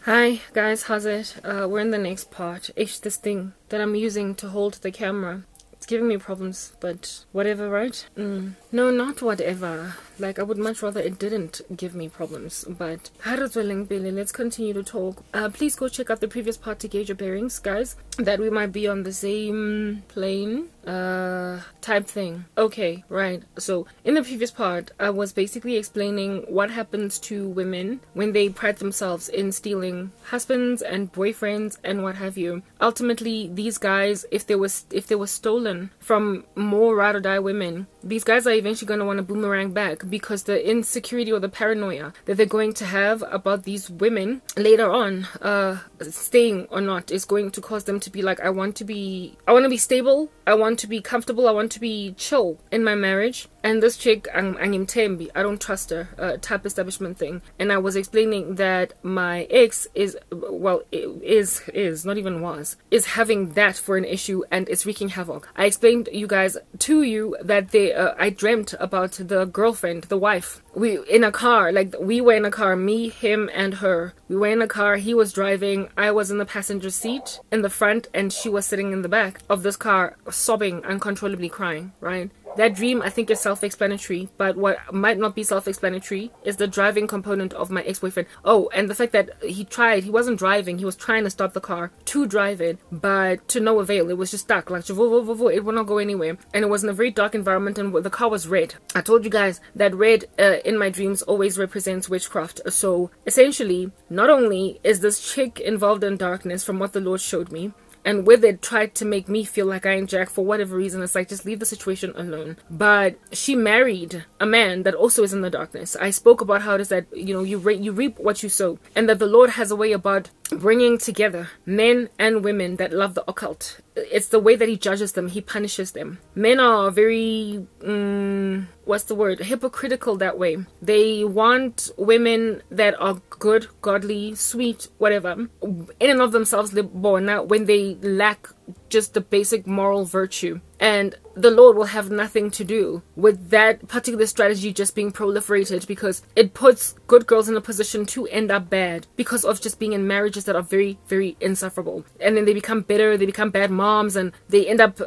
Hi guys, how's it? We're in the next part. It's this thing that I'm using to hold the camera. It's giving me problems, but whatever, right? No, not whatever. Like, I would much rather it didn't give me problems. But let's continue to talk. Please go check out the previous part to gauge your bearings, guys. That we might be on the same plane type thing. Okay, right. So in the previous part, I was basically explaining what happens to women when they pride themselves in stealing husbands and boyfriends and what have you. Ultimately, these guys, if they were stolen from more ride or die women, these guys are eventually going to want to boomerang back, because the insecurity or the paranoia that they're going to have about these women later on, staying or not, is going to cause them to be like, I want to be stable, I want to be comfortable, I want to be chill in my marriage. And this chick, Angim Tembi, I don't trust her, type establishment thing. And I was explaining that my ex is having that for an issue, and it's wreaking havoc. I explained to you that I dreamt about the girlfriend, the wife. We were in a car, me, him, and her. We were in a car, he was driving, I was in the passenger seat in the front, and she was sitting in the back of this car, sobbing, uncontrollably crying, right? That dream, I think, is self-explanatory, but what might not be self-explanatory is the driving component of my ex-boyfriend. Oh, and the fact that he wasn't driving, he was trying to stop the car to drive it, but to no avail. It was just stuck, like, it would not go anywhere. And it was in a very dark environment, and the car was red. I told you guys that red in my dreams always represents witchcraft. So, essentially, not only is this chick involved in darkness from what the Lord showed me, and with it tried to make me feel like I ain't Jack for whatever reason. It's like, just leave the situation alone. But she married a man that also is in the darkness. I spoke about how it is that, you reap what you sow. And that the Lord has a way about bringing together men and women that love the occult. It's the way that he judges them. He punishes them. Men are very, hypocritical that way. They want women that are good, godly, sweet, whatever, in and of themselves, when they lack just the basic moral virtue. And the Lord will have nothing to do with that particular strategy just being proliferated, because it puts good girls in a position to end up bad because of just being in marriages that are very, very insufferable. And then they become bitter, they become bad moms, and they end up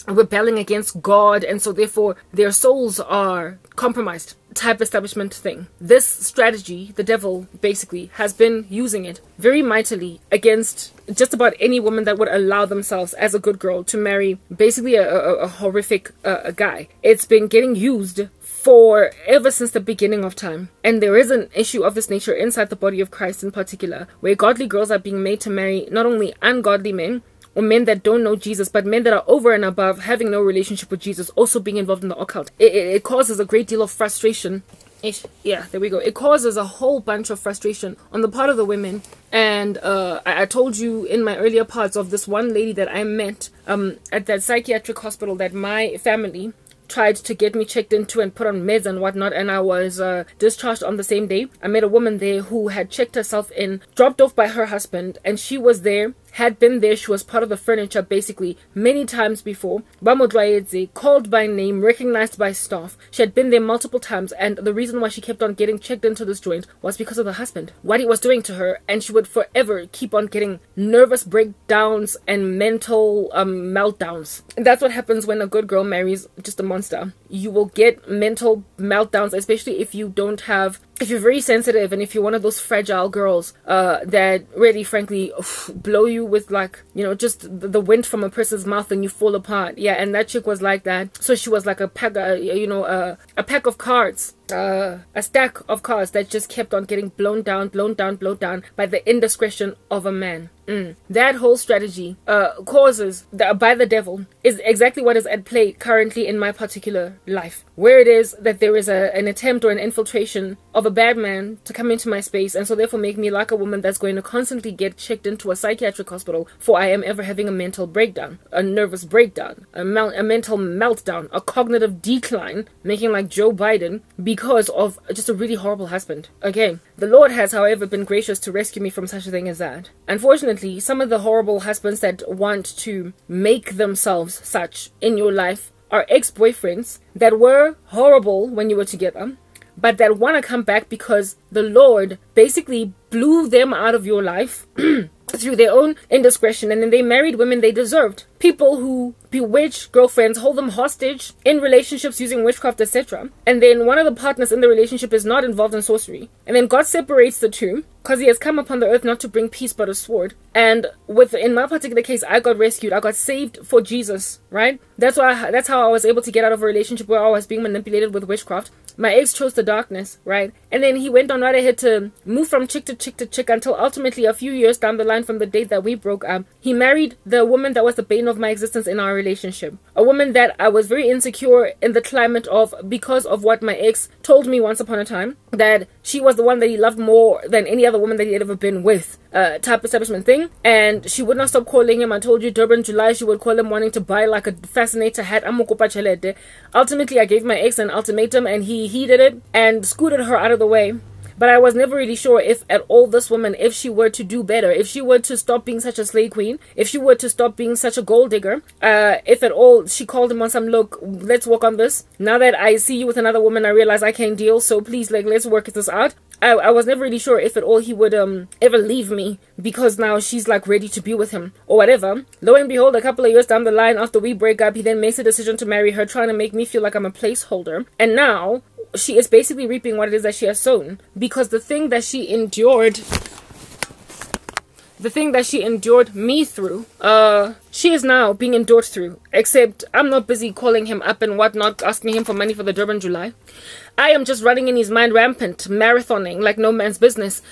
rebelling against God, and so therefore their souls are compromised type establishment thing. This strategy, the devil basically has been using it very mightily against just about any woman that would allow themselves as a good girl to marry basically a horrific guy. It's been getting used for ever since the beginning of time. And there is an issue of this nature inside the body of Christ in particular, where godly girls are being made to marry not only ungodly men, or men that don't know Jesus, but men that are over and above having no relationship with Jesus, also being involved in the occult. It causes a great deal of frustration. Yeah, there we go. It causes a whole bunch of frustration on the part of the women. And I told you in my earlier parts of this one lady that I met at that psychiatric hospital that my family tried to get me checked into and put on meds and whatnot, and I was discharged on the same day. I met a woman there who had checked herself in, dropped off by her husband, and she was there, had been there, she was part of the furniture basically many times before. Bamodwaedze, called by name, recognized by staff. She had been there multiple times, and the reason why she kept on getting checked into this joint was because of the husband, what he was doing to her, and she would forever keep on getting nervous breakdowns and mental meltdowns. And that's what happens when a good girl marries just a monster. You will get mental meltdowns, especially if you're very sensitive, and if you're one of those fragile girls that really, frankly, blow you with, like, just the wind from a person's mouth and you fall apart. Yeah, and that chick was like that. So she was like a pack of cards. A stack of cards that just kept on getting blown down by the indiscretion of a man. That whole strategy causes by the devil is exactly what is at play currently in my particular life, where it is that there is an attempt or an infiltration of a bad man to come into my space, and so therefore make me like a woman that's going to constantly get checked into a psychiatric hospital for I am ever having a mental breakdown, a nervous breakdown, a mental meltdown, a cognitive decline, making like Joe Biden because of just a really horrible husband. Okay, the Lord has, however, been gracious to rescue me from such a thing as that. Unfortunately, some of the horrible husbands that want to make themselves such in your life are ex-boyfriends that were horrible when you were together, but that want to come back because the Lord basically blew them out of your life through their own indiscretion, and then they married women they deserved. People who bewitch girlfriends, hold them hostage in relationships using witchcraft, etc. And then one of the partners in the relationship is not involved in sorcery. And then God separates the two because he has come upon the earth not to bring peace but a sword. And in my particular case, I got rescued. I got saved for Jesus, right? That's how I was able to get out of a relationship where I was being manipulated with witchcraft. My ex chose the darkness, right? And then he went on right ahead to move from chick to chick to chick until ultimately a few years down the line from the date that we broke up, he married the woman that was the bane of my existence in our relationship. A woman that I was very insecure in the climate of because of what my ex told me once upon a time, that she was the one that he loved more than any other woman that he had ever been with, type establishment thing. And she would not stop calling him. I told you, Durban, July, she would call him wanting to buy like a fascinator hat. Ultimately, I gave my ex an ultimatum and he heeded it and scooted her out of the way. But I was never really sure if at all this woman, if she were to do better, if she were to stop being such a slave queen, if she were to stop being such a gold digger, if at all she called him on some, look, let's work on this. Now that I see you with another woman, I realize I can't deal. So please, like, let's work this out. I was never really sure if at all he would ever leave me because now she's like ready to be with him or whatever. Lo and behold, a couple of years down the line after we break up, he then makes a decision to marry her, trying to make me feel like I'm a placeholder. And now she is basically reaping what it is that she has sown, because the thing that she endured me through, she is now being endured through. Except I'm not busy calling him up and whatnot, asking him for money for the Durban July. I am just running in his mind rampant, marathoning like no man's business,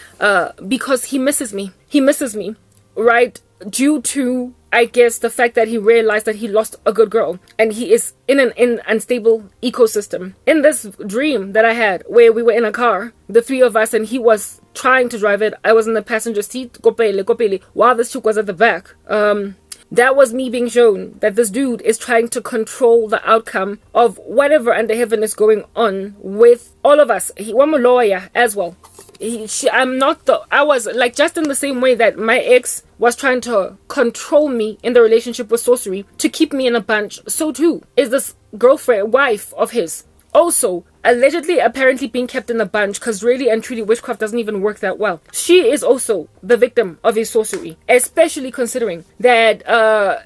because he misses me. He misses me, right? Due to, I guess, the fact that he realized that he lost a good girl and he is in an unstable ecosystem. In this dream that I had where we were in a car, the three of us, and he was trying to drive it, I was in the passenger seat, kopele, while this chick was at the back. That was me being shown that this dude is trying to control the outcome of whatever under heaven is going on with all of us. I'm a lawyer as well. I was like, just in the same way that my ex was trying to control me in the relationship with sorcery to keep me in a bunch, so too is this wife of his. Also, allegedly, apparently being kept in a bunch, because really and truly witchcraft doesn't even work that well. She is also the victim of his sorcery, especially considering that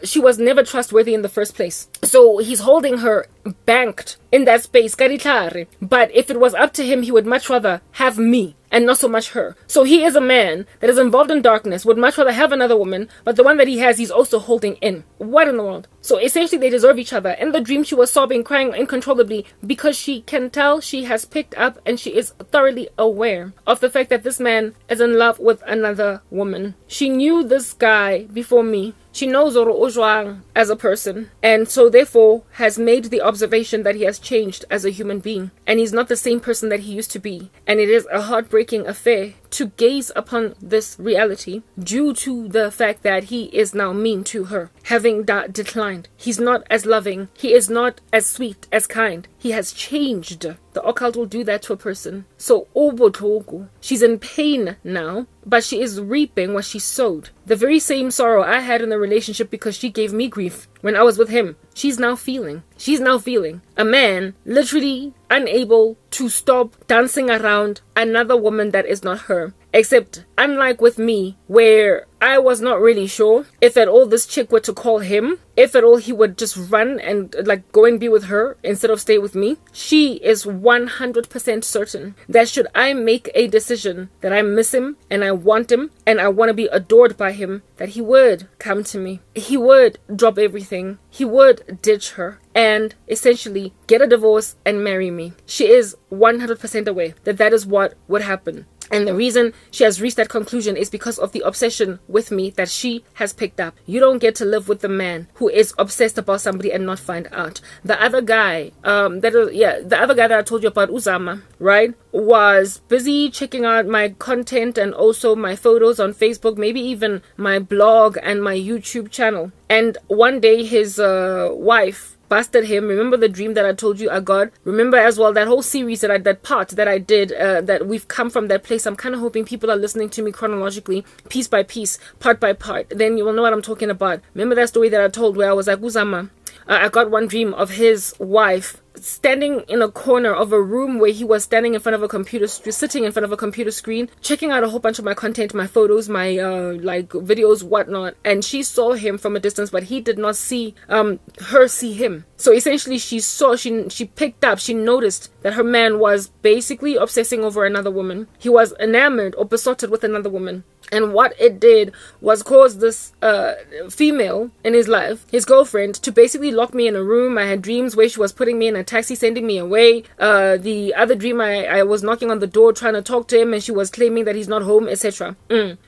she was never trustworthy in the first place. So he's holding her banked in that space. But if it was up to him, he would much rather have me and not so much her. So he is a man that is involved in darkness, would much rather have another woman, but the one that he has, he's also holding in. What in the world? So essentially they deserve each other. In the dream, she was sobbing, crying uncontrollably because she can tell she has picked up and she is thoroughly aware of the fact that this man is in love with another woman. She knew this guy before me. She knows Zoro Ojwang as a person, and so therefore has made the observation that he has changed as a human being, and he's not the same person that he used to be. And it is a heartbreaking affair to gaze upon this reality due to the fact that he is now mean to her, having declined. He's not as loving. He is not as sweet, as kind. He has changed. The occult will do that to a person. So Obotogu, she's in pain now, but she is reaping what she sowed. The very same sorrow I had in the relationship because she gave me grief when I was with him, she's now feeling. She's now feeling. A man literally unable to stop dancing around another woman that is not her. Except, unlike with me, where I was not really sure if at all this chick were to call him, if at all he would just run and like go and be with her instead of stay with me. She is 100% certain that should I make a decision that I miss him and I want him and I want to be adored by him, that he would come to me. He would drop everything. He would ditch her and essentially get a divorce and marry me. She is 100% aware that that is what would happen. And the reason she has reached that conclusion is because of the obsession with me that she has picked up. You don't get to live with the man who is obsessed about somebody and not find out. The other guy, the other guy that I told you about, Uzama, right, was busy checking out my content and also my photos on Facebook, maybe even my blog and my YouTube channel. And one day his wife busted him. Remember the dream that I told you I got? Remember as well that whole series that part that I did, that we've come from that place. I'm kind of hoping people are listening to me chronologically, piece by piece, part by part. Then you will know what I'm talking about. Remember that story that I told where I was like, Uzama, I got one dream of his wife standing in a corner of a room where he was standing in front of a computer, sitting in front of a computer screen, checking out a whole bunch of my content, my photos, my like videos, whatnot. And she saw him from a distance, but he did not see her see him. So essentially, she picked up, she noticed that her man was basically obsessing over another woman. He was enamored or besotted with another woman. And what it did was cause this female in his life, his girlfriend, to basically lock me in a room. I had dreams where she was putting me in a taxi, sending me away. The other dream, I was knocking on the door trying to talk to him, and she was claiming that he's not home, etc.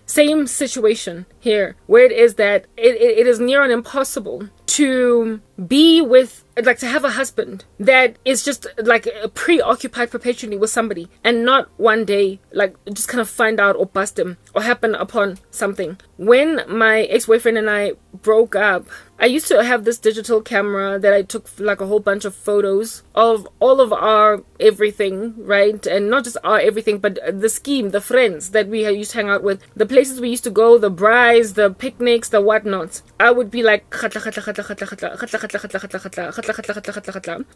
Same situation here, where it is that it is near on impossible to be with, like, to have a husband that is just like preoccupied perpetually with somebody and not one day like just kind of find out or bust him or happen upon something. When my ex-boyfriend and I broke up, I used to have this digital camera that I took like a whole bunch of photos of all of our everything, right? And not just our everything, but the scheme, the friends that we used to hang out with, the places we used to go, the brides, the picnics, the whatnot. I would be like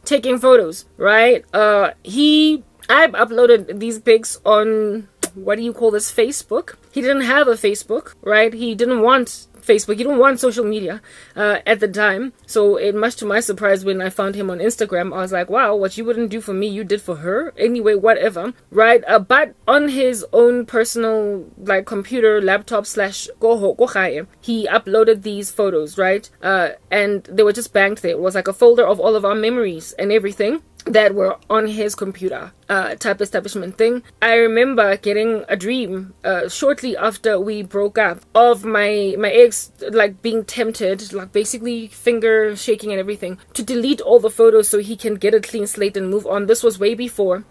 taking photos, right? I've uploaded these pics on, what do you call this, Facebook. He didn't have a Facebook, right? He didn't want Facebook. He didn't want social media at the time. So much to my surprise, when I found him on Instagram, I was like, wow, what you wouldn't do for me, you did for her. Anyway, whatever, right? But on his own personal like computer, laptop / he uploaded these photos, right? And they were just banked there. It was like a folder of all of our memories and everything that were on his computer, type establishment thing. I remember getting a dream shortly after we broke up of my ex like being tempted, like basically finger shaking and everything, to delete all the photos so he can get a clean slate and move on. This was way before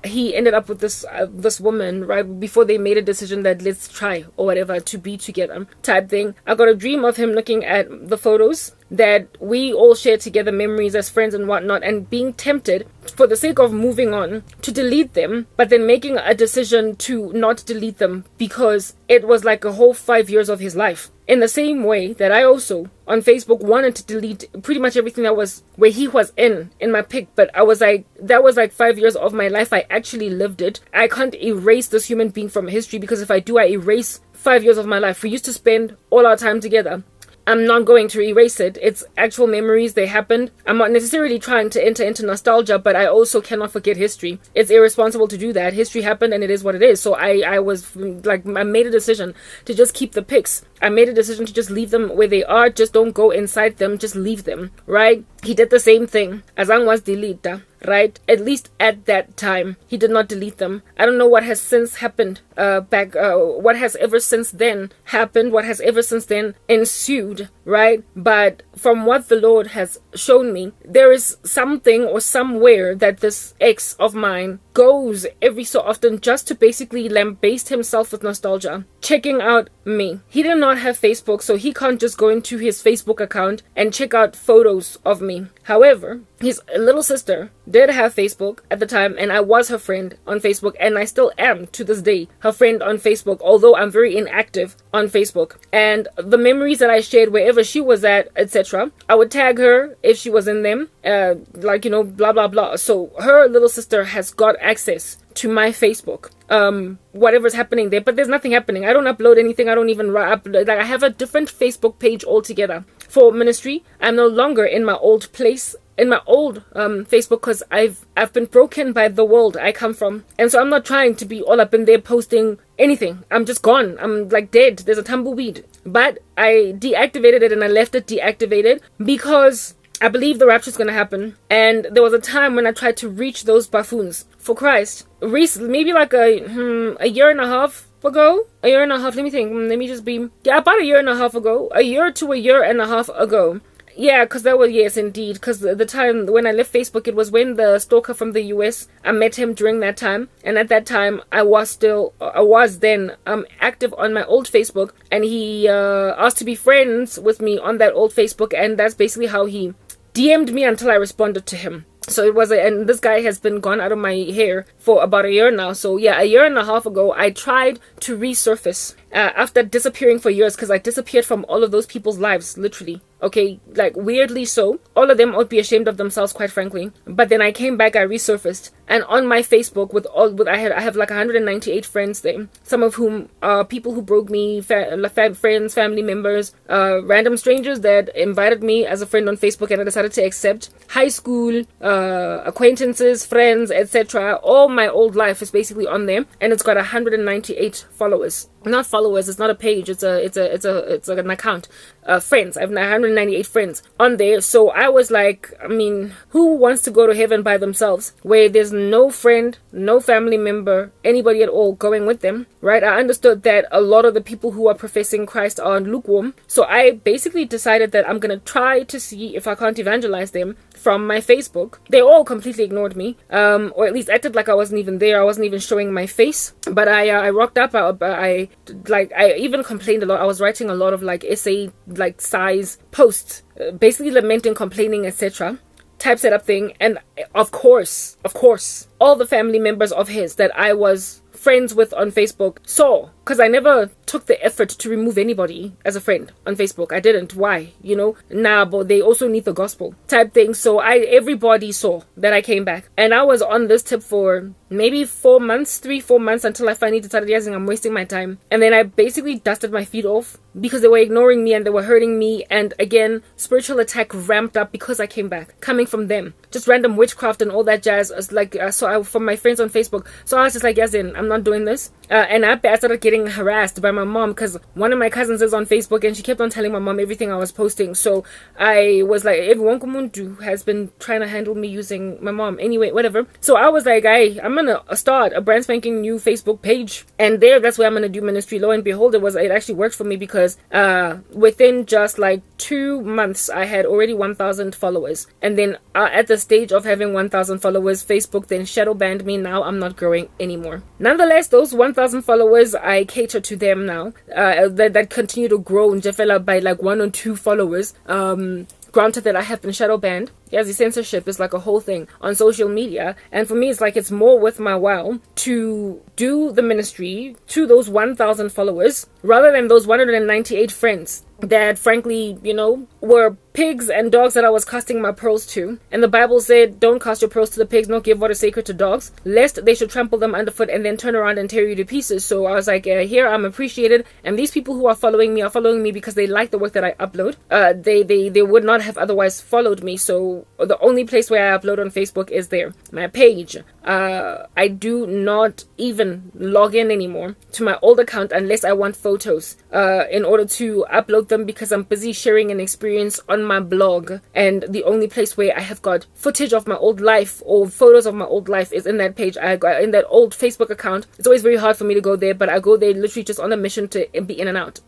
he ended up with this woman, right before they made a decision that let's try or whatever to be together type thing. I got a dream of him looking at the photos that we all shared together, memories as friends and whatnot, and being tempted for the sake of moving on to delete them, but then making a decision to not delete them because it was like a whole 5 years of his life. In the same way that I also on Facebook wanted to delete pretty much everything that was where he was in my pic, but I was like, that was like 5 years of my life. I actually lived it. I can't erase this human being from history, because if I do, I erase 5 years of my life. We used to spend all our time together. I'm not going to erase it. It's actual memories. They happened. I'm not necessarily trying to enter into nostalgia, but I also cannot forget history. It's irresponsible to do that. History happened and it is what it is. So I was like, I made a decision to just keep the pics. I made a decision to just leave them where they are. Just don't go inside them. Just leave them, right? He did the same thing. Azang was delete, right? At least at that time, he did not delete them. I don't know what has since happened what has ever since then happened, what has ever since then ensued, right? But from what the Lord has shown me, there is something or somewhere that this ex of mine goes every so often just to basically lambaste himself with nostalgia, checking out me. He did not have Facebook, so he can't just go into his Facebook account and check out photos of me. However, his little sister did have Facebook at the time, and I was her friend on Facebook, and I still am to this day her friend on Facebook, although I'm very inactive on Facebook. And the memories that I shared wherever she was at, etc., I would tag her if she was in them, like, you know, blah blah blah. So her little sister has got access to my Facebook, whatever's happening there, but there's nothing happening. I don't upload anything. I don't even upload. Like, I have a different Facebook page altogether for ministry. I'm no longer in my old place, in my old Facebook, because I've been broken by the world I come from, and so I'm not trying to be all up in there posting anything. I'm just gone. I'm like dead. There's a tumbleweed. But I deactivated it, and I left it deactivated because I believe the rapture is going to happen. And there was a time when I tried to reach those buffoons for Christ. Recently, maybe like a year and a half ago. A year and a half. Let me think. Let me just be. Yeah, about a year and a half ago. A year to a year and a half ago. Yeah, because that was, yes, indeed. Because the time when I left Facebook, it was when the stalker from the US, I met him during that time. And at that time, I was then active on my old Facebook. And he asked to be friends with me on that old Facebook. And that's basically how he DM'd me until I responded to him. So it was, and this guy has been gone out of my hair for about a year now. So yeah, a year and a half ago, I tried to resurface after disappearing for years, because I disappeared from all of those people's lives, literally. Okay, like weirdly so. All of them would be ashamed of themselves, quite frankly. But then I came back, I resurfaced, and on my Facebook I have like 198 friends there. Some of whom are people who broke me, friends, family members, random strangers that invited me as a friend on Facebook, and I decided to accept. High school acquaintances, friends, etc. All my old life is basically on there, and it's got 198 followers. Not followers, it's not a page, it's like an account. Friends, I have 198 friends on there. So I was like, I mean, who wants to go to heaven by themselves where there's no friend, no family member, anybody at all going with them, right? I understood that a lot of the people who are professing Christ are lukewarm. So I basically decided that I'm gonna try to see if I can't evangelize them from my Facebook. They all completely ignored me, or at least acted like I wasn't even there. I wasn't even showing my face. But I rocked up. I even complained a lot. I was writing a lot of like essay like size posts, basically lamenting, complaining, etc. Type setup thing. And of course, all the family members of his that I was friends with on Facebook saw, because I never took the effort to remove anybody as a friend on Facebook. I didn't. Why? You know, nah, but they also need the gospel type thing. So everybody saw that I came back, and I was on this tip for maybe 4 months, 3-4 months, until I finally decided, yes, I'm wasting my time. And then I basically dusted my feet off because they were ignoring me and they were hurting me. And again, spiritual attack ramped up because I came back, coming from them, just random witchcraft and all that jazz. From my friends on Facebook. So I was just like, yes, I'm not doing this. And I started getting harassed by my mom, because one of my cousins is on Facebook and she kept on telling my mom everything I was posting. So I was like, everyone has been trying to handle me using my mom. Anyway, whatever. So I was like, hey, I'm gonna start a brand spanking new Facebook page, and that's where I'm gonna do ministry. Lo and behold, it actually worked for me, because within just like 2 months I had already 1,000 followers. And then at the stage of having 1,000 followers, Facebook then shadow banned me. Now I'm not growing anymore. Nonetheless, those 1,000 followers, I cater to them now, that continue to grow and develop by like 1 or 2 followers. Granted that I have been shadow banned. Yes, the censorship is like a whole thing on social media, and for me it's like it's more worth my while to do the ministry to those 1,000 followers rather than those 198 friends that frankly, you know, were pigs and dogs that I was casting my pearls to. And the Bible said, don't cast your pearls to the pigs, nor give what is sacred to dogs, lest they should trample them underfoot and then turn around and tear you to pieces. So I was like, here I'm appreciated, and these people who are following me because they like the work that I upload. They would not have otherwise followed me. So the only place where I upload on Facebook is there, my page. I do not even log in anymore to my old account unless I want photos in order to upload them, because I'm busy sharing an experience on my blog, and the only place where I have got footage of my old life or photos of my old life is in that page. I got in that old Facebook account. It's always very hard for me to go there, but I go there literally just on a mission to be in and out.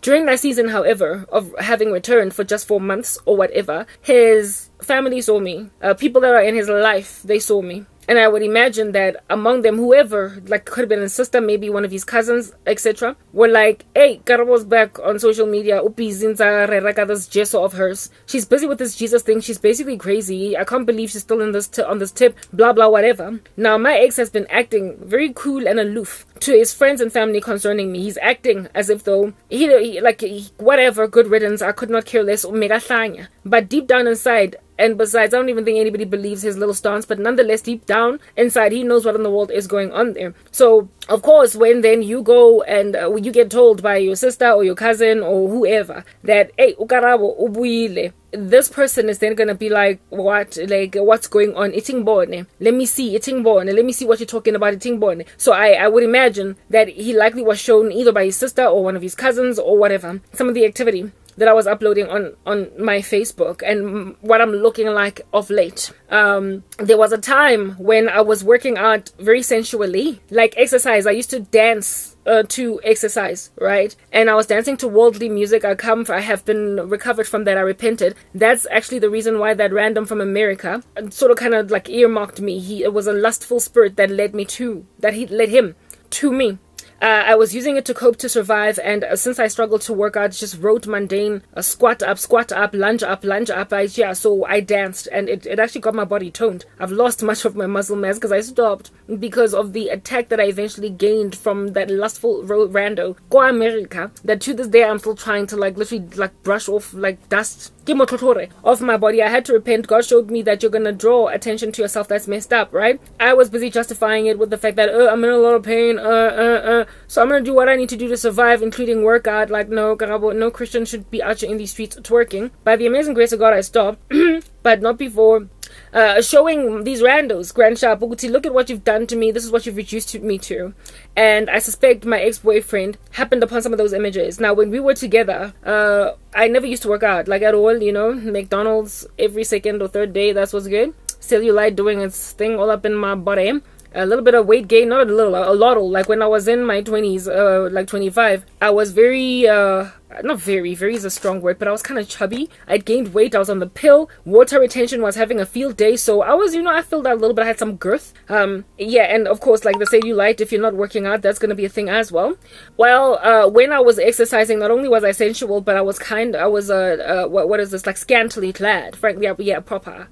During that season, however, of having returned for just 4 months or whatever, his family saw me. People that are in his life, they saw me. And I would imagine that among them, whoever, like, could have been his sister, maybe one of his cousins, etc., were like, hey, Karabo's back on social media. Upi zinza reraka this Jeso of hers. She's busy with this Jesus thing. She's basically crazy. I can't believe she's still in this on this tip. Blah, blah, whatever. Now, my ex has been acting very cool and aloof to his friends and family concerning me. He's acting as if though, whatever, good riddance, I could not care less. But deep down inside, and besides, I don't even think anybody believes his little stance, but nonetheless, deep down inside, he knows what in the world is going on there. So, of course, when then you go and you get told by your sister or your cousin or whoever that, hey, ukarabo ubuile, this person is then going to be like, what? Like, what's going on? Itingbone. Let me see. Itingbone. Let me see what you're talking about. Itingbone. So I would imagine that he likely was shown either by his sister or one of his cousins or whatever, some of the activity that I was uploading on my Facebook and what I'm looking like of late. There was a time when I was working out very sensually, like exercise. I used to dance to exercise, right? And I was dancing to worldly music. I have been recovered from that. I repented. That's actually the reason why that random from America sort of kind of like earmarked me. It was a lustful spirit that led him to me. I was using it to cope, to survive, and since I struggled to work out, just rote mundane squat up, lunge up, so I danced, and it actually got my body toned. I've lost much of my muscle mass because I stopped because of the attack that I eventually gained from that lustful rando go America, that to this day I'm still trying to literally brush off dust off my body. I had to repent. God showed me that you're gonna draw attention to yourself. That's messed up, right? I was busy justifying it with the fact that I'm in a lot of pain, so I'm gonna do what I need to do to survive, including workout. No Christian should be out here in these streets twerking. By the amazing grace of God, I stopped, but not before showing these randos, Grandshop, look at what you've done to me. This is what you've reduced me to. And I suspect my ex-boyfriend happened upon some of those images. Now, when we were together, I never used to work out, at all, McDonald's every second or third day, that's what's good. Cellulite doing its thing all up in my body. A little bit of weight gain, not a little, a lot. Like when I was in my 20s, 25, I was very, not very is a strong word, but I was kind of chubby. I'd gained weight. I was on the pill. Water retention was having a field day. So I was, I filled out a little bit. I had some girth. Yeah, and of course, like the cellulite, if you're not working out, that's going to be a thing as well. Well, when I was exercising, not only was I sensual, but I was what is this, scantily clad. Frankly, yeah, proper.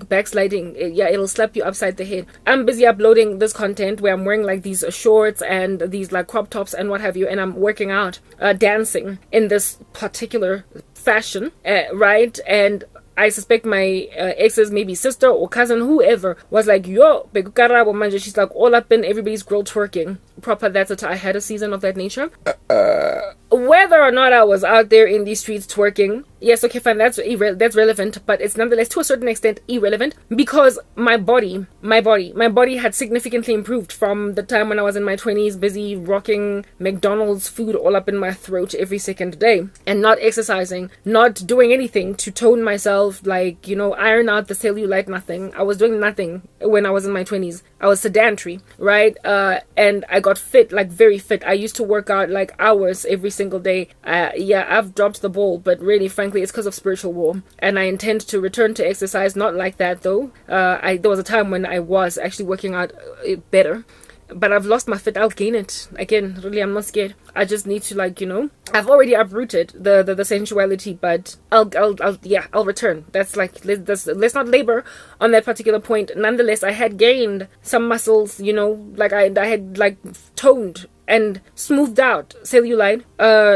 Backsliding. Yeah, it'll slap you upside the head. I'm busy uploading this content where I'm wearing these shorts and these crop tops and what have you, and I'm working out, dancing in this particular fashion, right? And I suspect my ex's maybe sister or cousin, whoever, was like, yo, Bekukarabo manje. She's all up in everybody's grill twerking. Proper, I had a season of that nature. Whether or not I was out there in these streets twerking, yes, okay, fine, that's relevant, but it's nonetheless to a certain extent irrelevant, because my body had significantly improved from the time when I was in my 20s, busy rocking McDonald's food all up in my throat every second day, and not exercising, not doing anything to tone myself, iron out the cellulite, nothing. I was doing nothing when I was in my 20s. I was sedentary, right? And I got fit, very fit. I used to work out hours every single day. Yeah, I've dropped the ball, but really, frankly, it's because of spiritual war, and I intend to return to exercise. Not like that though. There was a time when I was actually working out better, but I've lost my fit. I'll gain it again. Really, I'm not scared. I just need to I've already uprooted the sensuality, but I'll return. That's let's not labor on that particular point. Nonetheless, I had gained some muscles, I had toned and smoothed out cellulite,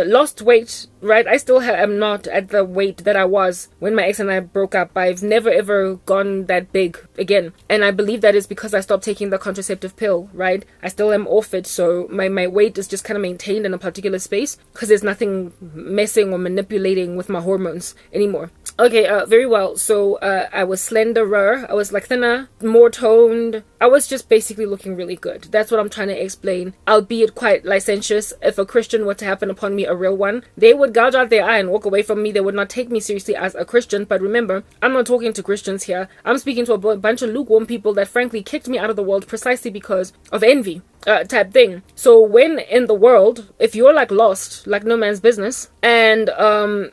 lost weight, right? I still am not at the weight that I was when my ex and I broke up. I've never ever gone that big again, and I believe that is because I stopped taking the contraceptive pill, right? I still am off it, so my weight is just kind of maintained in a particular space because there's nothing messing or manipulating with my hormones anymore. Okay, very well. So I was slenderer, I was thinner, more toned. I was just basically looking really good. That's what I'm trying to explain, albeit quite licentious. If a Christian were to happen upon me, a real one, they would gouge out their eye and walk away from me. They would not take me seriously as a Christian. But remember, I'm not talking to Christians here. I'm speaking to a bunch of lukewarm people that frankly kicked me out of the world precisely because of envy. Type thing. So when in the world, if you're lost, no man's business, and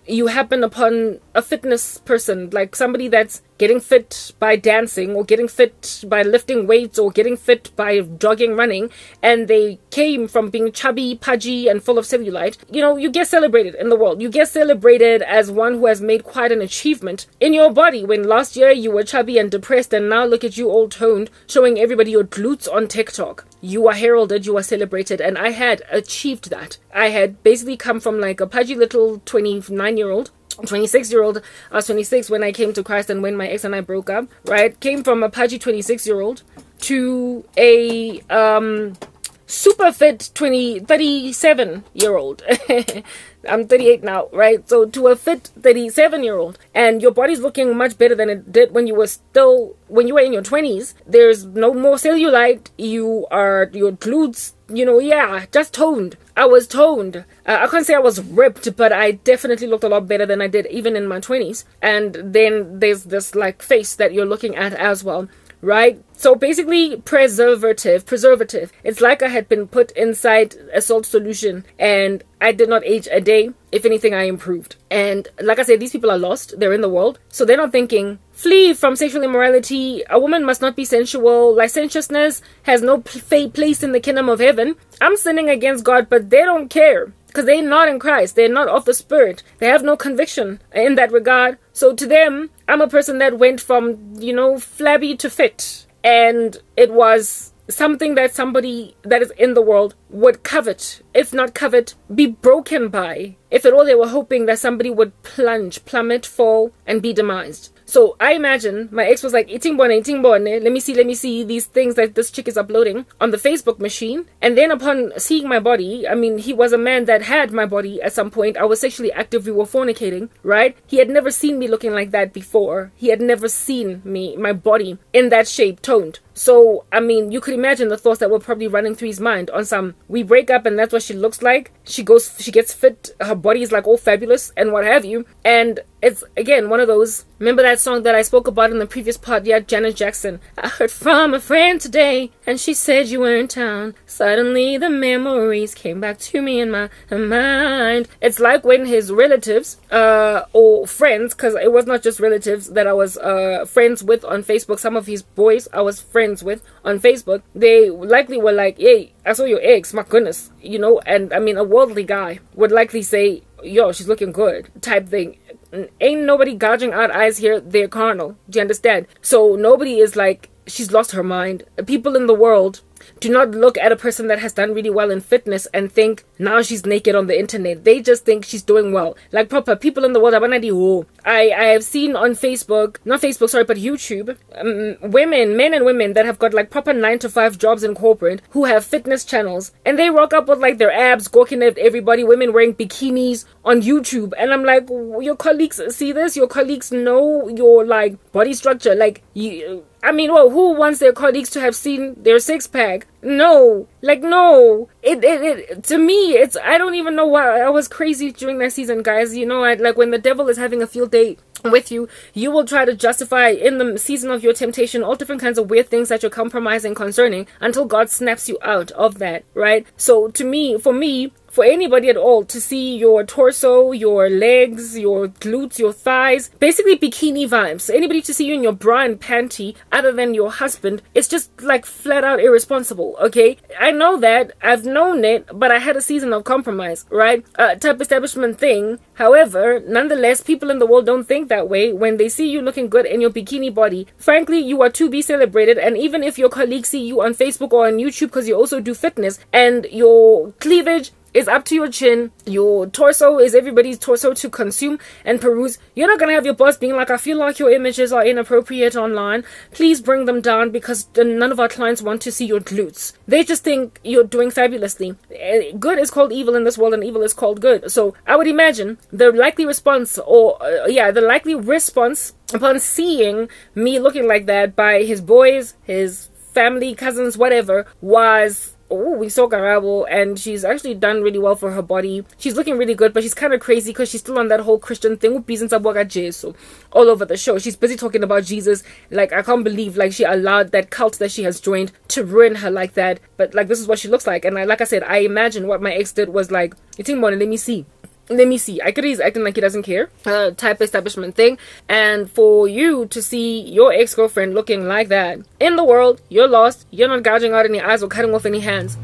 you happen upon a fitness person, somebody that's getting fit by dancing, or getting fit by lifting weights, or getting fit by jogging, running, and they came from being chubby, pudgy, and full of cellulite, you get celebrated in the world. You get celebrated as one who has made quite an achievement in your body, when last year you were chubby and depressed, and now look at you all toned, showing everybody your glutes on TikTok. You are heralded, you are celebrated, and I had achieved that. I had basically come from a pudgy little 26-year-old. I was 26 when I came to Christ, and when my ex and I broke up, right? Came from a pudgy 26-year-old to a super fit 37-year-old. I'm 38 now, right? So to a fit 37-year-old, and your body's looking much better than it did when you were in your 20s. There's no more cellulite. Your glutes, just toned. I was toned. I can't say I was ripped, but I definitely looked a lot better than I did even in my 20s. And then there's this face that you're looking at as well. right? So basically, preservative. It's like I had been put inside a salt solution and I did not age a day. If anything, I improved. And like I said, these people are lost. They're in the world. So they're not thinking, flee from sexual immorality. A woman must not be sensual. Licentiousness has no place in the kingdom of heaven. I'm sinning against God, but they don't care. Because they're not in Christ. They're not of the Spirit. They have no conviction in that regard. So to them, I'm a person that went from, you know, flabby to fit. And it was something that somebody that is in the world would covet. If not covet, be broken by. If at all they were hoping that somebody would plummet, fall, and be demised. So I imagine my ex was like, let me see these things that this chick is uploading on the Facebook machine. And then upon seeing my body, I mean, he was a man that had my body at some point. I was sexually active. We were fornicating, right? He had never seen me looking like that before. He had never seen my body in that shape, toned. So, I mean, you could imagine the thoughts that were probably running through his mind on some, we break up and that's what she looks like. She gets fit. Her body is like all fabulous and what have you. And it's, again, one of those, remember that song that I spoke about in the previous part? Yeah, Janet Jackson. I heard from a friend today and she said you were in town. Suddenly the memories came back to me in my mind. It's like when his relatives, or friends, because it was not just relatives that I was friends with on Facebook. Some of his boys I was friends with on Facebook. They likely were like, hey, I saw your ex, my goodness, you know. And I mean, a worldly guy would likely say, yo, she's looking good, type thing. Ain't nobody gouging out eyes here. They're carnal. Do you understand? So nobody is like, she's lost her mind. People in the world do not look at a person that has done really well in fitness and think now she's naked on the internet. They just think she's doing well. Like proper people in the world. I have seen on Facebook, not Facebook, sorry, but YouTube, men and women that have got like proper 9-to-5 jobs in corporate who have fitness channels and they rock up with like their abs gawking at everybody, women wearing bikinis on YouTube. And I'm like, your colleagues see this? Your colleagues know your like body structure. Like you, I mean, well, who wants their colleagues to have seen their six-pack? No. Like, no. It to me, it's, I don't even know why I was crazy during that season, guys. You know, like when the devil is having a field day with you, you will try to justify in the season of your temptation all different kinds of weird things that you're compromising concerning until God snaps you out of that, right? So to me, for anybody at all to see your torso, your legs, your glutes, your thighs, basically bikini vibes. Anybody to see you in your bra and panty other than your husband, it's just like flat out irresponsible, okay? I know that, I've known it, but I had a season of compromise, right? Type establishment thing. However, nonetheless, people in the world don't think that way. When they see you looking good in your bikini body, frankly, you are to be celebrated. And even if your colleagues see you on Facebook or on YouTube, because you also do fitness, and your cleavage is up to your chin, your torso is everybody's torso to consume and peruse, you're not going to have your boss being like, I feel like your images are inappropriate online, please bring them down because none of our clients want to see your glutes. They just think you're doing fabulously. Good is called evil in this world and evil is called good. So I would imagine the likely response, or the likely response upon seeing me looking like that by his boys, his family, cousins, whatever, was, oh, we saw Garabo and she's actually done really well for her body. She's looking really good, but she's kind of crazy because she's still on that whole Christian thing all over the show. She's busy talking about Jesus. Like, I can't believe like she allowed that cult that she has joined to ruin her like that. But like, this is what she looks like. And like I said, I imagine what my ex did was like, you think about it, let me see. I could he's acting like he doesn't care, type establishment thing. And for you to see your ex-girlfriend looking like that in the world, you're lost, you're not gouging out any eyes or cutting off any hands.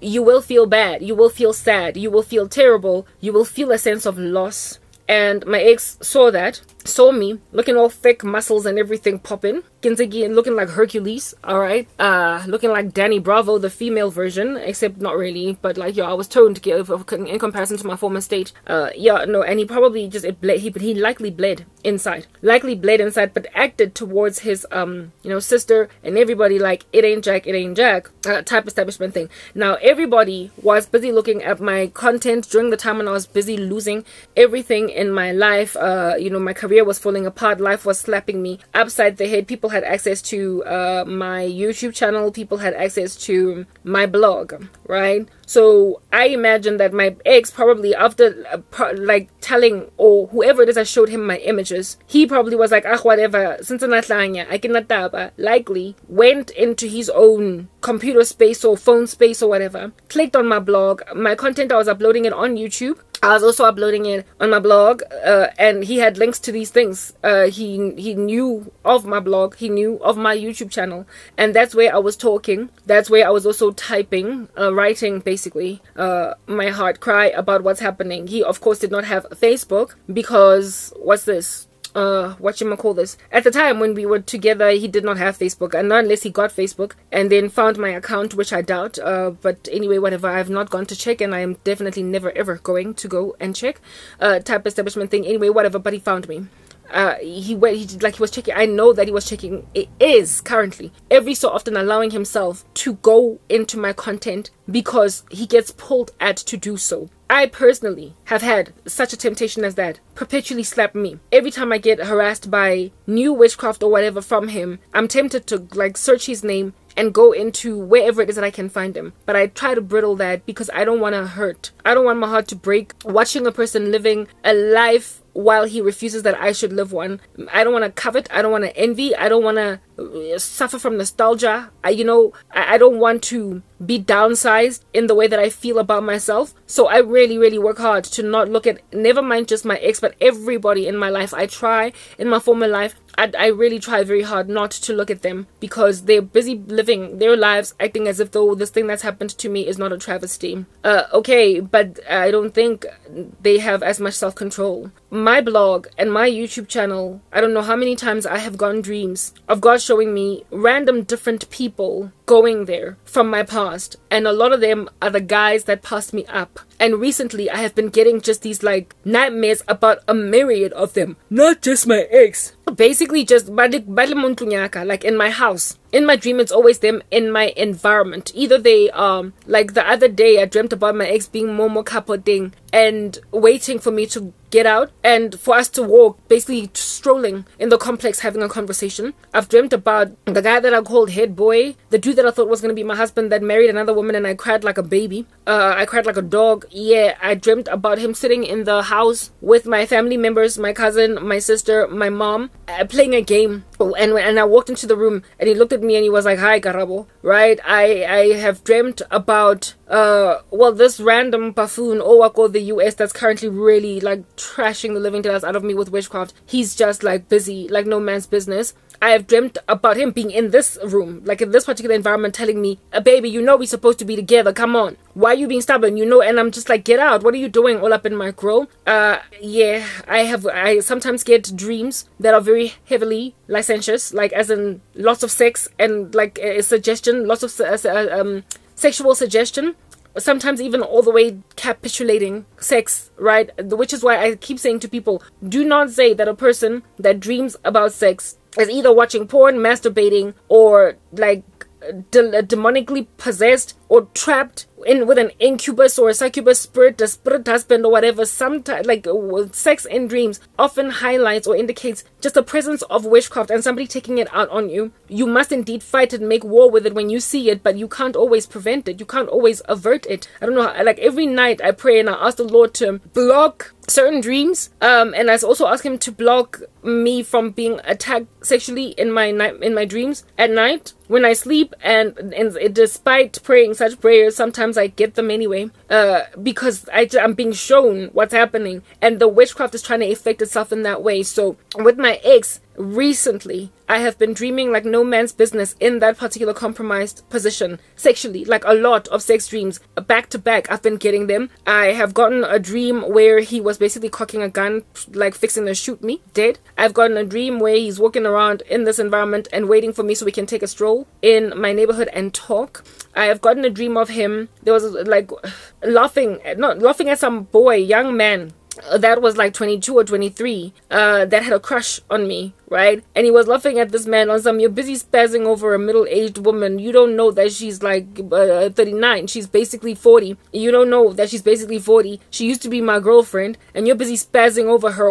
You will feel bad, you will feel sad, you will feel terrible, you will feel a sense of loss. And my ex saw me looking all thick, muscles and everything popping, and looking like Hercules, all right, looking like Danny Bravo, the female version, except not really, but like, I was toned in comparison to my former state. And he probably just, he likely bled inside, but acted towards his sister and everybody like, it ain't Jack, type establishment thing. Now everybody was busy looking at my content during the time when I was busy losing everything in my life, my career career was falling apart. Life was slapping me upside the head. People had access to my YouTube channel. People had access to my blog, right? So I imagine that my ex probably, after like telling, or whoever it is that showed him my images, he probably was like, ah, whatever, since I cannot, likely went into his own computer space or phone space or whatever, clicked on my blog, my content, I was uploading it on YouTube. I was also uploading it on my blog, and he had links to these things. He knew of my blog, he knew of my YouTube channel, and that's where I was talking. That's where I was also typing, writing basically my heart cry about what's happening. He of course did not have Facebook because what's this? Whatchamacallit, at the time when we were together, he did not have Facebook, and not unless he got Facebook and then found my account, which I doubt. But anyway, whatever, I have not gone to check, and I am definitely never ever going to go and check. Type establishment thing, anyway, whatever, but he found me. He was checking. I know that he was checking. It is currently every so often allowing himself to go into my content because he gets pulled at to do so. I personally have had such a temptation as that perpetually slap me. Every time I get harassed by new witchcraft or whatever from him, I'm tempted to like search his name and go into wherever it is that I can find him. But I try to brittle that because I don't want to hurt. I don't want my heart to break watching a person living a life while he refuses that I should live one. I don't want to covet. I don't want to envy. I don't want to suffer from nostalgia. I don't want to be downsized in the way that I feel about myself. So I really, really work hard to not look at, never mind just my ex, but everybody in my life. I try in my former life. I really try very hard not to look at them because they're busy living their lives acting as if though this thing that's happened to me is not a travesty. Okay, but I don't think they have as much self-control. My blog and my YouTube channel, I don't know how many times I have gotten dreams of God showing me random different people going there from my past, and a lot of them are the guys that passed me up. And recently I have been getting just these like nightmares about a myriad of them, not just my ex. Basically just like in my house. In my dream, it's always them in my environment. Either they like the other day I dreamt about my ex being Momo Kapoding and waiting for me to get out and for us to walk, basically strolling in the complex having a conversation. I've dreamt about the guy that I called head boy, the dude that I thought was going to be my husband that married another woman, and I cried like a baby. I cried like a dog. Yeah, I dreamt about him sitting in the house with my family members, my cousin, my sister, my mom, playing a game. And I walked into the room and he looked at me and he was like, "Hi, Karabo," right? I have dreamt about this random buffoon Owako the US that's currently really like trashing the living daylights out of me with witchcraft. He's just like busy, like no man's business. I have dreamt about him being in this room, like in this particular environment, telling me, "Baby, you know we're supposed to be together. Come on. Why are you being stubborn? You know." And I'm just like, "Get out. What are you doing all up in my grill?" Yeah, I sometimes get dreams that are very heavily licentious, like as in lots of sex and like a suggestion, lots of sexual suggestion. Sometimes even all the way capitulating sex, right? Which is why I keep saying to people, do not say that a person that dreams about sex is either watching porn, masturbating, or like demonically possessed or trapped in with an incubus or a succubus spirit, a spirit husband or whatever. Sometimes like sex in dreams often highlights or indicates just the presence of witchcraft and somebody taking it out on you. You must indeed fight it, make war with it when you see it, but you can't always prevent it. You can't always avert it. I don't know, like every night I pray and I ask the Lord to block certain dreams, and I also ask him to block me from being attacked sexually in my dreams at night when I sleep, and despite praying such prayers, sometimes I get them anyway, because I'm being shown what's happening, and the witchcraft is trying to affect itself in that way. So with my ex, recently I have been dreaming like no man's business in that particular compromised position sexually, like a lot of sex dreams back to back. I've been getting them. I have gotten a dream where he was basically cocking a gun, like fixing to shoot me dead. I've gotten a dream where he's walking around in this environment and waiting for me so we can take a stroll in my neighborhood and talk. I have gotten a dream of him. There was like laughing at some boy, young man that was like 22 or 23, that had a crush on me. right? And he was laughing at this man on some, you're busy spazzing over a middle-aged woman. You don't know that she's like 39. She's basically 40. You don't know that she's basically 40. She used to be my girlfriend, and you're busy spazzing over her.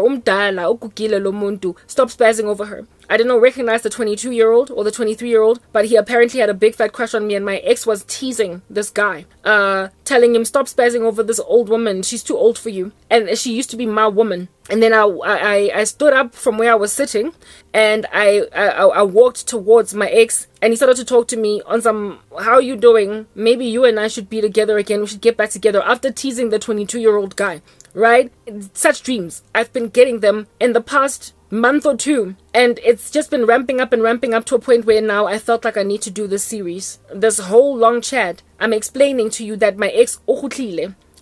Stop spazzing over her. I didn't recognize the 22-year-old or the 23-year-old, but he apparently had a big fat crush on me, and my ex was teasing this guy, telling him, stop spazzing over this old woman. She's too old for you. And she used to be my woman. And then I stood up from where I was sitting, and I walked towards my ex, and he started to talk to me on some, how are you doing? Maybe you and I should be together again. We should get back together, after teasing the 22-year-old guy, right? Such dreams. I've been getting them in the past month or two, and it's just been ramping up to a point where now I felt like I need to do this series, this whole long chat. I'm explaining to you that my ex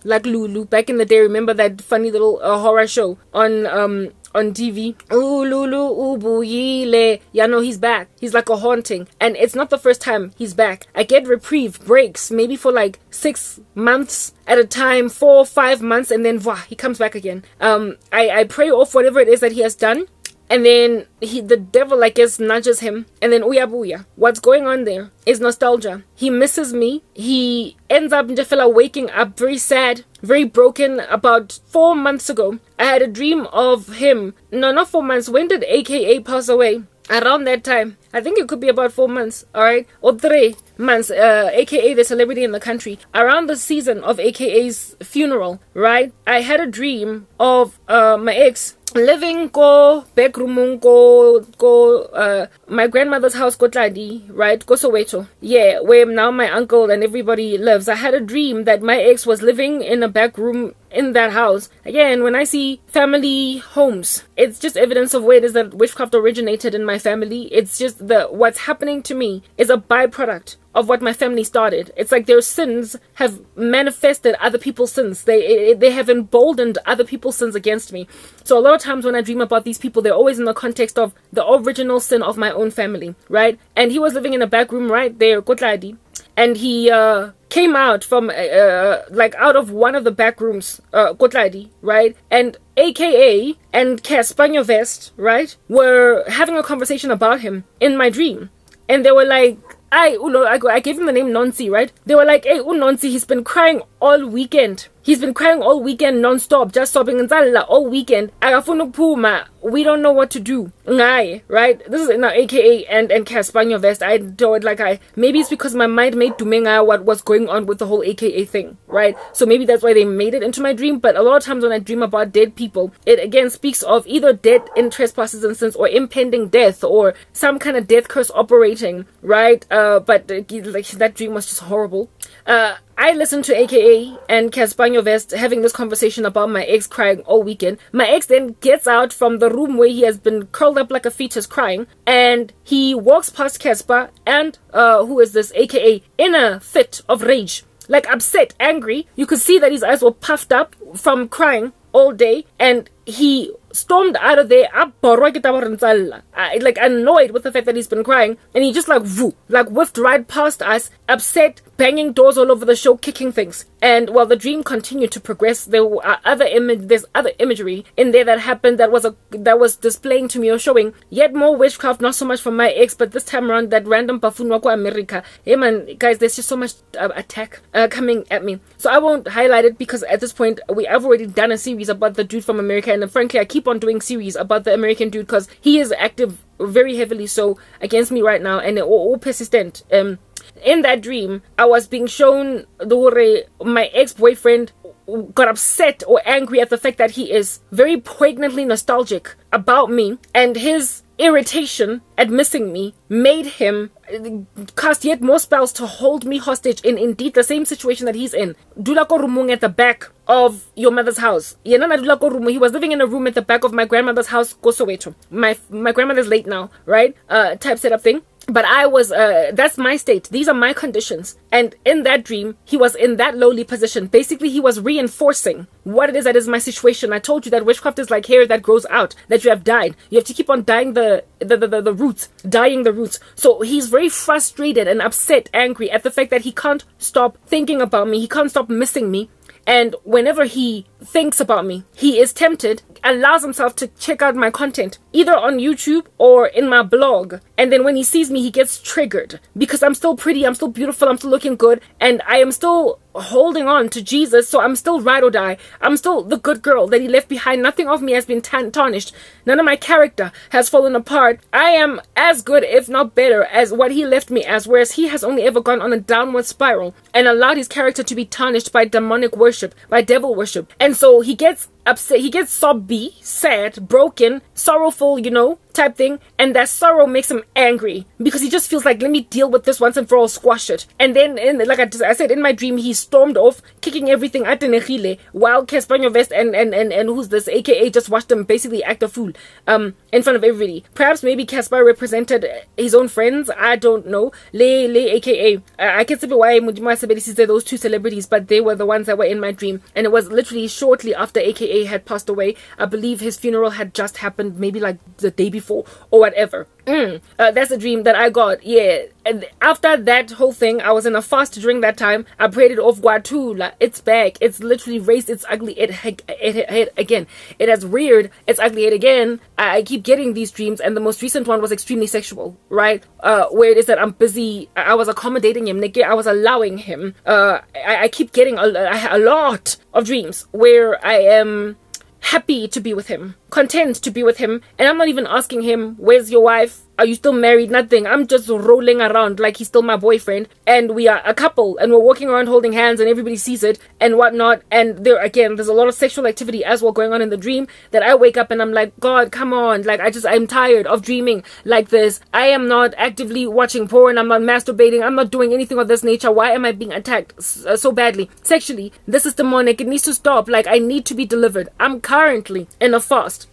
like Lulu back in the day. Remember that funny little horror show on TV? Ooh, Lulu, ubuyile. Yeah, no, he's back. He's like a haunting. And it's not the first time he's back. I get reprieve breaks, maybe for like 6 months at a time, 4 or 5 months, and then voila, he comes back again. I pray off whatever it is that he has done. And then the devil, I guess, nudges him. And then uya buya. What's going on there is nostalgia. He misses me. He ends up waking up very sad, very broken. About 4 months ago, I had a dream of him. No, not 4 months. When did AKA pass away? Around that time. I think it could be about 4 months, alright? Or 3 months, AKA the celebrity in the country. Around the season of AKA's funeral, right? I had a dream of my ex living back room my grandmother's house Kotladi, right? Soweto. Yeah, where now my uncle and everybody lives. I had a dream that my ex was living in a back room in that house. Again, when I see family homes, it's just evidence of where it is that witchcraft originated in my family. It's just what's happening to me is a byproduct of what my family started. It's like their sins have manifested other people's sins. They have emboldened other people's sins against me. So a lot of times when I dream about these people, they're always in the context of the original sin of my own family, right? And he was living in a back room right there, Kotladi, and he came out from like out of one of the back rooms, Kotladi, right? And AKA and Caspanyo Vest, right, were having a conversation about him in my dream. And they were like, I gave him the name Nonsi, right? They were like, hey, Nonsi, he's been crying all weekend. He's been crying all weekend non-stop, just sobbing all weekend. We don't know what to do. Right? This is in our AKA and Caspanyo Vest. I don't maybe it's because my mind made Dumenga what was going on with the whole AKA thing, right? So maybe that's why they made it into my dream. But a lot of times when I dream about dead people, it again speaks of either death in trespasses and sins, or impending death, or some kind of death curse operating, right? But that dream was just horrible. I listened to AKA and Caspanyo Vest having this conversation about my ex crying all weekend. My ex then gets out from the room where he has been curled up like a fetus crying, and he walks past Casper and who is this AKA in a fit of rage, like upset, angry. You could see that his eyes were puffed up from crying all day, and he stormed out of there, like annoyed with the fact that he's been crying, and he just whiffed right past us, upset, banging doors all over the show, kicking things. And while the dream continued to progress, there's other imagery in there that happened that was displaying to me or showing yet more witchcraft, not so much from my ex, but this time around that random Pafunwako America. Hey man, guys, there's just so much attack coming at me. So I won't highlight it because at this point I've already done a series about the dude from America, and frankly I keep on doing series about the American dude because he is active very heavily so against me right now, and all persistent. In that dream, I was being shown my ex-boyfriend got upset or angry at the fact that he is very poignantly nostalgic about me, and his irritation at missing me made him cast yet more spells to hold me hostage in indeed the same situation that he's in. Dulako Rumung at the back of your mother's house. He was living in a room at the back of my grandmother's house, Soweto. My grandmother's late now, right? Type setup thing. But I was, that's my state. These are my conditions. And in that dream, he was in that lowly position. Basically, he was reinforcing what it is that is my situation. I told you that witchcraft is like hair that grows out, that you have dyed. You have to keep on dyeing the roots, dyeing the roots. So he's very frustrated and upset, angry at the fact that he can't stop thinking about me. He can't stop missing me. And whenever he thinks about me, he is tempted. allows himself to check out my content, either on YouTube or in my blog. And then when he sees me, he gets triggered because I'm still pretty, I'm still beautiful, I'm still looking good, and I am still holding on to Jesus. So I'm still ride or die. I'm still the good girl that he left behind. Nothing of me has been tarnished. None of my character has fallen apart. I am as good, if not better, as what he left me as, whereas he has only ever gone on a downward spiral and allowed his character to be tarnished by demonic worship, by devil worship. And so he gets upset, he gets sobby, sad, broken, sorrowful, you know, type thing, and that sorrow makes him angry because he just feels like, let me deal with this once and for all, squash it. And then, like I said, in my dream, he stormed off, kicking everything at the while Caspanyo Vest and who's this, aka, just watched him basically act a fool in front of everybody. Perhaps maybe Caspar represented his own friends, I don't know. Le aka, I can't say why Mujima Sabedisi said those two celebrities, but they were the ones that were in my dream, and it was literally shortly after aka had passed away. I believe his funeral had just happened, maybe like the day before or whatever. That's a dream that I got. Yeah, and after that whole thing, I was in a fast during that time. I prayed it off. Guatula, it's back. It's literally raised its ugly head again. It has reared its ugly head again. I keep getting these dreams, and the most recent one was extremely sexual, right? Where it is that I'm busy. I was accommodating him. I was allowing him. I keep getting a lot of dreams where I am happy to be with him, content to be with him, and I'm not even asking him, where's your wife? Are you still married? Nothing. I'm just rolling around like he's still my boyfriend, and we are a couple, and we're walking around holding hands, and everybody sees it and whatnot. And there's a lot of sexual activity as well going on in the dream that I wake up and I'm like, God, come on. Like, I'm tired of dreaming like this. I am not actively watching porn. I'm not masturbating. I'm not doing anything of this nature. Why am I being attacked so badly sexually? This is demonic. It needs to stop. Like, I need to be delivered. I'm currently in a fast.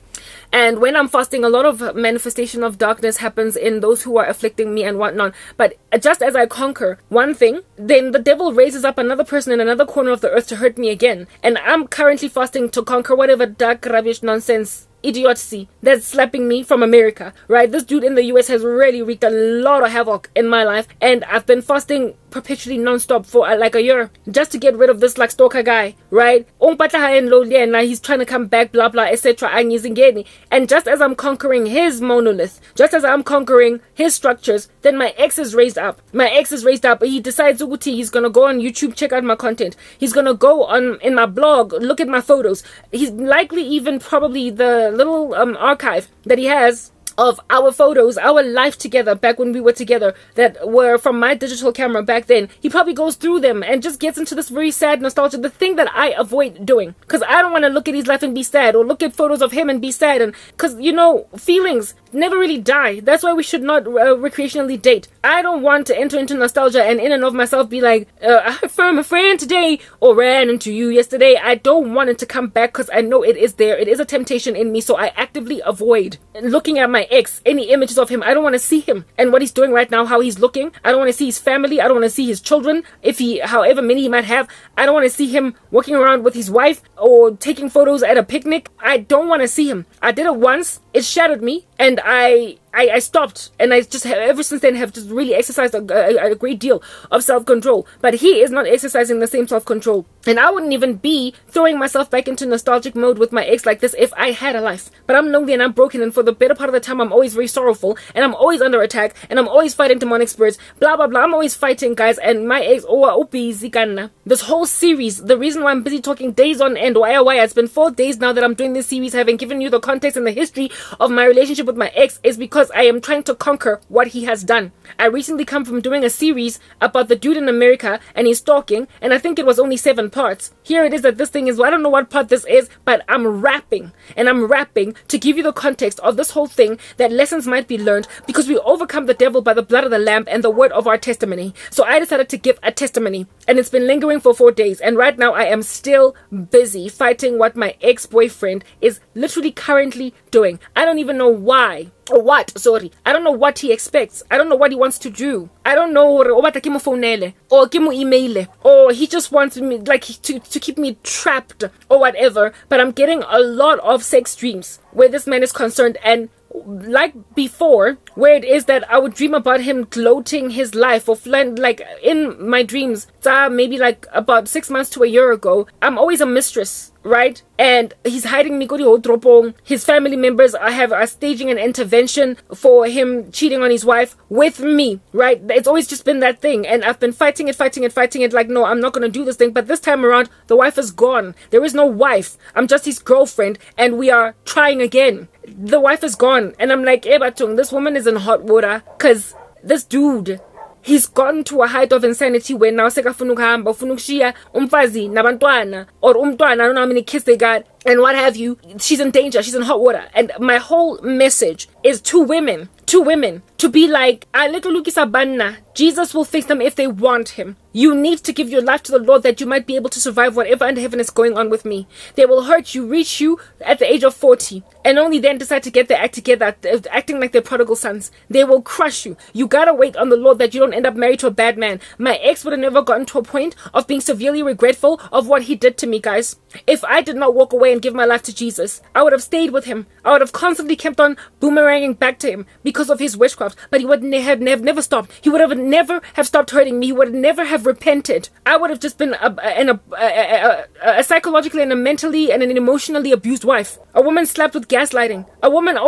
And when I'm fasting, a lot of manifestation of darkness happens in those who are afflicting me and whatnot. But just as I conquer one thing, then the devil raises up another person in another corner of the earth to hurt me again. And I'm currently fasting to conquer whatever dark, rubbish, nonsense, idiocy that's slapping me from America, right? This dude in the US has really wreaked a lot of havoc in my life, and I've been fasting perpetually non-stop for like a year just to get rid of this like stalker guy, right? He's trying to come back, blah blah, etc. And just as I'm conquering his monolith, just as I'm conquering his structures, then my ex is raised up. He decides he's gonna go on YouTube, check out my content. He's gonna go on in my blog, look at my photos. He's likely even probably the little archive that he has of our photos, our life together back when we were together, that were from my digital camera back then. He probably goes through them and just gets into this very sad nostalgia, the thing that I avoid doing, because I don't want to look at his life and be sad, or look at photos of him and be sad, and because, you know, feelings never really die. That's why we should not recreationally date. I don't want to enter into nostalgia and in and of myself be like, I affirm a friend today, or ran into you yesterday. I don't want it to come back because I know it is there. It is a temptation in me, so I actively avoid looking at my ex, any images of him. I don't want to see him and what he's doing right now, how he's looking. I don't want to see his family. I don't want to see his children, however many he might have. I don't want to see him walking around with his wife or taking photos at a picnic. I don't want to see him. I did it once. It shattered me, and I stopped, and I just ever since then have just really exercised a great deal of self-control. But he is not exercising the same self-control, and I wouldn't even be throwing myself back into nostalgic mode with my ex like this if I had a life. But I'm lonely and I'm broken, and for the better part of the time I'm always very sorrowful, and I'm always under attack, and I'm always fighting demonic spirits, blah blah blah. I'm always fighting, guys. And my ex, this whole series, the reason why I'm busy talking days on end, why it's been 4 days now that I'm doing this series, having given you the context and the history of my relationship with my ex, is because I am trying to conquer what he has done. I recently come from doing a series about the dude in America and his stalking, and I think it was only 7 parts. Here it is that this thing is, well, I don't know what part this is, but I'm rapping to give you the context of this whole thing, that lessons might be learned, because we overcome the devil by the blood of the lamb and the word of our testimony. So I decided to give a testimony, and it's been lingering for 4 days, and right now I am still busy fighting what my ex-boyfriend is literally currently doing. I don't even know why. Or what? Sorry. I don't know what he expects. I don't know what he wants to do. I don't know, or he just wants me like to keep me trapped or whatever. But I'm getting a lot of sex dreams where this man is concerned, and like before, where it is that I would dream about him gloating his life or like in my dreams, maybe like about 6 months to a year ago, I'm always a mistress right? And he's hiding me. His family members are staging an intervention for him cheating on his wife with me, right? It's always just been that thing. And I've been fighting it. Like, no, I'm not going to do this thing. But this time around, the wife is gone. There is no wife. I'm just his girlfriend. And we are trying again. The wife is gone. And I'm like, Batung, this woman is in hot water. Because this dude, he's gotten to a height of insanity where now sekafuna ukuhamba ufuna ukushiya umfazi nabantwana or umntwana, I don't know how many kids they got and what have you. She's in danger, she's in hot water. And my whole message is to women to be like, Jesus will fix them if they want him. You need to give your life to the Lord that you might be able to survive whatever under heaven is going on with me. They will hurt you, reach you at the age of 40, and only then decide to get their act together, acting like their prodigal sons. They will crush you. You gotta wait on the Lord that you don't end up married to a bad man. My ex would have never gotten to a point of being severely regretful of what he did to me, guys. If I did not walk away and give my life to Jesus, I would have stayed with him. I would have constantly kept on boomeranging back to him because of his witchcraft, but he would have never stopped. He would have never have stopped hurting me. He would never have repented. I would have just been a psychologically and a mentally and an emotionally abused wife. A woman slapped with gaslighting. A woman and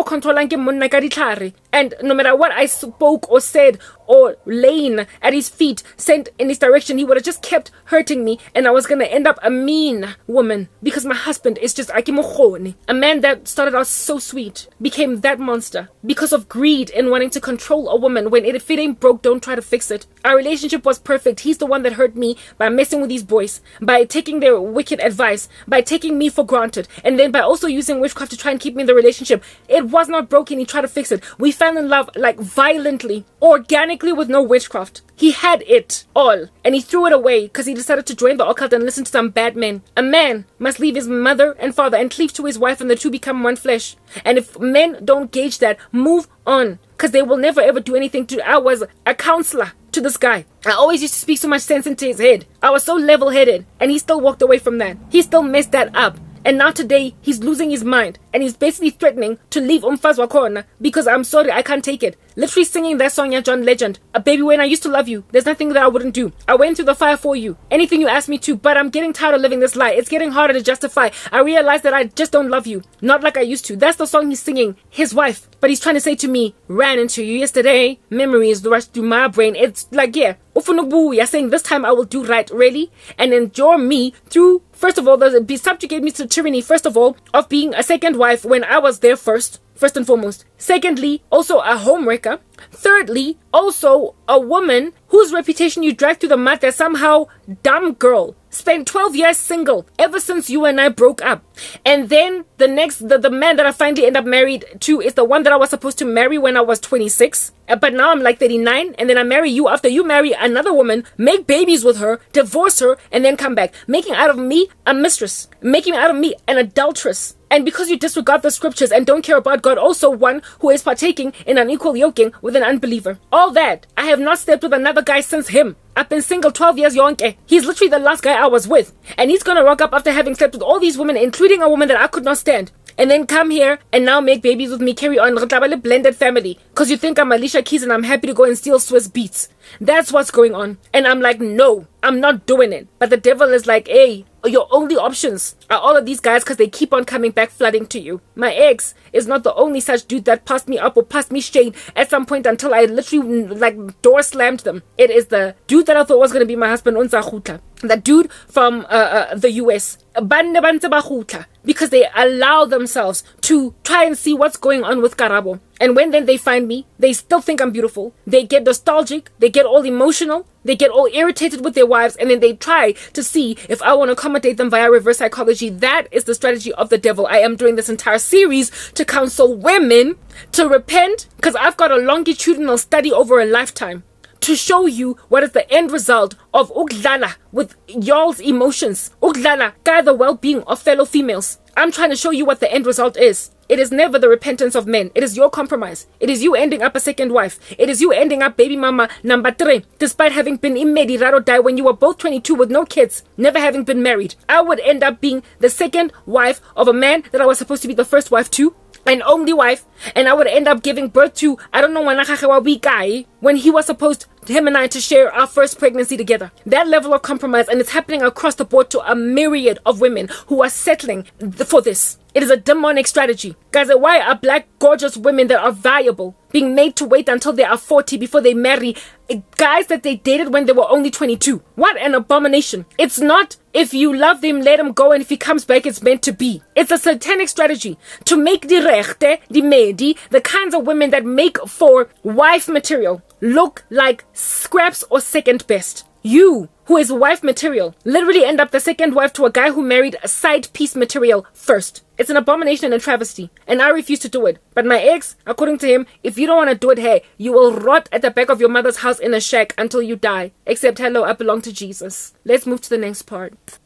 no matter what I spoke or said or laying at his feet, sent in his direction, he would have just kept hurting me, and I was gonna end up a mean woman because my husband is just a man that started out so sweet became that monster because of greed and wanting to control a woman. When if it ain't broke, don't try to fix it. Our relationship was perfect. He's the one that hurt me by messing with these boys, by taking their wicked advice, by taking me for granted, and then by also using witchcraft to try and keep me in the relationship. It was not broken. He tried to fix it. We fell in love like violently, organically, with no witchcraft. He had it all and he threw it away because he decided to join the occult and listen to some bad men. A man must leave his mother and father and cleave to his wife, and the two become one flesh. And if men don't gauge that, move on, because they will never ever do anything to. I was a counselor to this guy. I always used to speak so much sense into his head. I was so level-headed, and he still walked away from that. He still messed that up. And now today, he's losing his mind. And he's basically threatening to leave Umfaz Wakona because I'm sorry, I can't take it. Literally singing that song, yeah, John Legend. A baby, when I used to love you, there's nothing that I wouldn't do. I went through the fire for you. Anything you asked me to, but I'm getting tired of living this lie. It's getting harder to justify. I realize that I just don't love you. Not like I used to. That's the song he's singing. His wife. But he's trying to say to me, ran into you yesterday. Memories rushed through my brain. It's like, yeah, Ufunubu, you're saying this time I will do right, really? And endure me through, first of all, subjugate me to tyranny, first of all, of being a second wife when I was there first and foremost. Secondly, also a homewrecker. Thirdly, also a woman whose reputation you dragged through the mud, that somehow dumb girl spent 12 years single ever since you and I broke up. And then the man that I finally end up married to is the one that I was supposed to marry when I was 26. But now I'm like 39, and then I marry you after you marry another woman, make babies with her, divorce her, and then come back, making out of me a mistress, making out of me an adulteress. And because you disregard the scriptures and don't care about God, also one who is partaking in unequal yoking with an unbeliever. All that. I have not slept with another guy since him. I've been single 12 years, yonke. He's literally the last guy I was with. And he's gonna rock up after having slept with all these women, including a woman that I could not stand. And then come here and now make babies with me, carry on, blended family. Because you think I'm Alicia Keys and I'm happy to go and steal Swiss beats. That's what's going on. And I'm like, no, I'm not doing it. But the devil is like, hey, your only options are all of these guys because they keep on coming back flooding to you. My ex is not the only such dude that passed me up or passed me shade at some point until I literally like door slammed them. It is the dude that I thought was going to be my husband, that dude from the US. Because they allow themselves to try and see what's going on with Karabo. And when then they find me, they still think I'm beautiful. They get nostalgic. They get all emotional. They get all irritated with their wives. And then they try to see if I want to accommodate them via reverse psychology. That is the strategy of the devil. I am doing this entire series to counsel women to repent, because I've got a longitudinal study over a lifetime to show you what is the end result of ukdlala with y'all's emotions. Ukdlala, guide the well-being of fellow females. I'm trying to show you what the end result is. It is never the repentance of men. It is your compromise. It is you ending up a second wife. It is you ending up baby mama number 3, despite having been imedi raro die when you were both 22 with no kids, never having been married. I would end up being the second wife of a man that I was supposed to be the first wife to, and only wife, and I would end up giving birth to, I don't know, Wanakawa guy, when he was supposed him and I to share our first pregnancy together. That level of compromise, and it's happening across the board to a myriad of women who are settling for this. It is a demonic strategy. Guys, why are black gorgeous women that are valuable being made to wait until they are 40 before they marry guys that they dated when they were only 22? What an abomination. It's not if you love him, let him go, and if he comes back, it's meant to be. It's a satanic strategy to make the rechte, the medi, the kinds of women that make for wife material look like scraps or second best. You, who is wife material, literally end up the second wife to a guy who married a side piece material first. It's an abomination and a travesty, and I refuse to do it. But my ex, according to him, if you don't want to do it, hey, you will rot at the back of your mother's house in a shack until you die. Except, hello, I belong to Jesus. Let's move to the next part.